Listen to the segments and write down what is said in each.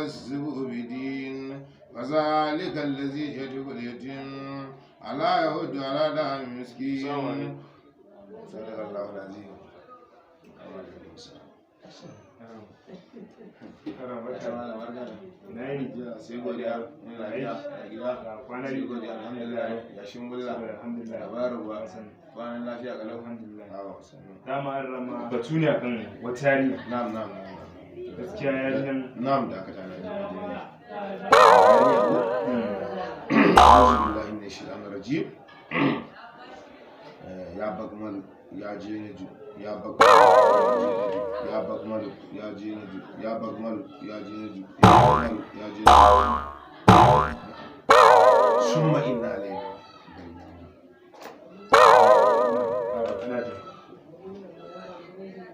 يكذب بدين فذلك الذي يدعو اليتيم ألا يهد على طعام المسكين صدق الله العظيم. sai godiya lafiya a gida kwana biyu godiya alhamdulillah ya shimbulla alhamdulillah tabaraka kwanan lafiya kalau alhamdulillah dama an rama batu ne akan wata yarinya na'am gaskiya yarinyan na'am da aka tana billahi min shaitanir rajim ya bagmal ya jinaju ya bagmal ya bagmal ya jinaju ya bagmal ya jinaju ya bagmal ya jinaju summa inna alayhi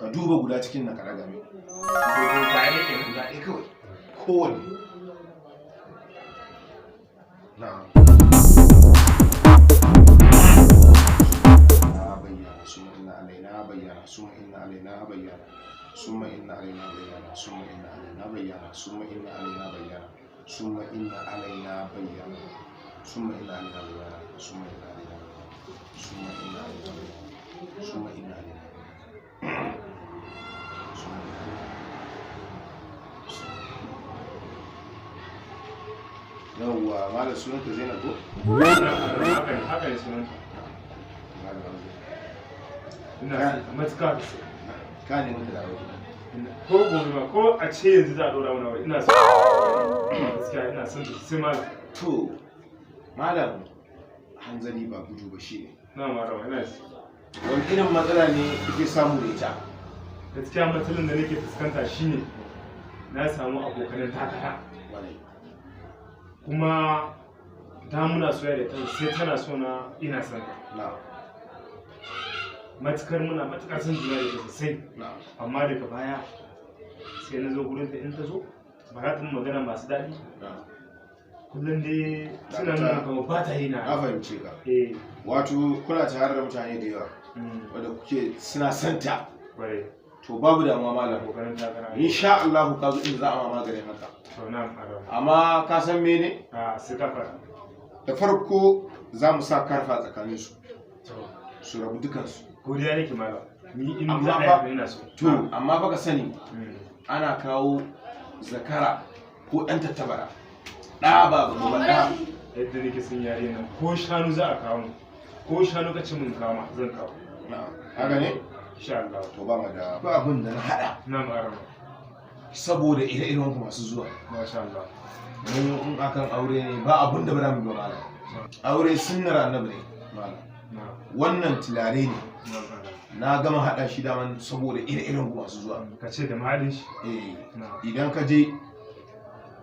ka duba guda cikin nan ka raga mai ba ne ke guda ɗaya kawai kowanne na'am ثم إن علينا بيانا ثم إن علينا بيانا ثم إن علينا بيانا ثم إن علينا بيانا ثم إن علينا بيانا ثم إن علينا بيانا ثم إن علينا ثم إن علينا بيانا ثم إن علينا yawwa malam sunanka Zainab ko? haka ne sunanka ina matuƙa ka ne muka dawo ko gobe ma ko a ce yanzu za a ɗora mana wani ina son gaskiya ina son sai malam to malam hanzari ba gudu ba shi ne na marawa ina wani irin matsala ne kake samu da ita gaskiya matsalar da nake fuskanta shine na samu abokanan takara kuma ta muna soyayya da ta sai tana so na ina son na matukar muna matukar son juna da sosai amma daga baya sai na zo gurin ta in ta zo ba za ta yi magana masu daɗi kullum dai suna nuna kama ba ta yi na fahimce ka wato kuna tare da mutane da yawa wadda kuke suna santa to babu damuwa malam insha Allah ka zo inda za a ma maganin haka amma ka san mene da farko za mu sa karfa tsakanin su rabu dukansu godiya nake malam ni in za a yi ina so to amma fa ka sani ana kawo zakara ko ɗan tattabara ɗa ba ɗa yadda nake son yare nan ko shanu za a kawo ko shanu ka ci mun kama zan kawo haka ne insha Allah to ba ma da ba abin da na hada na marama saboda ire-iren ku masu zuwa masha Allah mun in akan aure ne ba abin da ba mu ba malam aure sunnar annabi ne malam wannan tilare ne na gama hada shi daman saboda ire-iren ku masu zuwa ka ce da mahadin shi idan ka je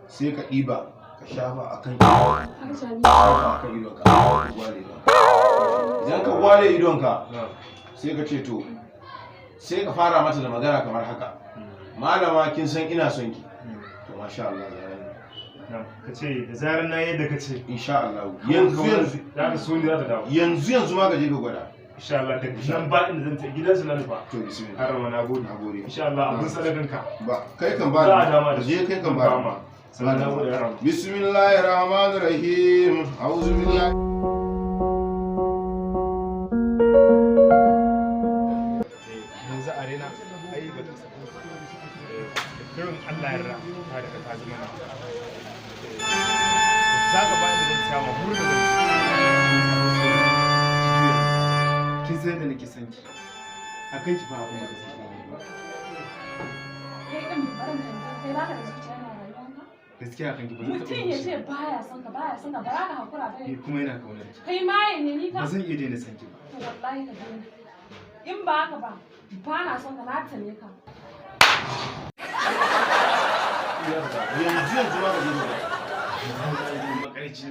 sai ka ɗiba ka shafa akan idonka idan ka gwale idonka sai ka ce to sai ka fara mata da magana kamar haka malama kin san ina son ki to masha Allah ka ce da zarar na yadda ka ce insha Allah yanzu za ka so ni za ta dawo yanzu ma ka je ka gwada insha Allah da nan ba inda zan ta gidansu na nufa to bismillah har ma na gode insha Allah abun sadakan ka ba kai kan ba za a dama da je kai kan ba ma sannan na gode yaran bismillahir rahmanir rahim a'udhu billahi yanzu arena ai ba ta sako kirin Allah ya rara ta daga ta zama na za ka ba ni zan samu hurin da kin sai da nake son ki akan ki fa abun da kake gaskiya akan ki ba zan taɓa mutum ya ce baya son ka ba za ka hakura ba ni kuma ina kaunar ki kai ma ne ni ka ba zan iya daina son ki ba to wallahi ka daina in ba haka ba na son ka na tane ka yanzu ma ka je ka makarci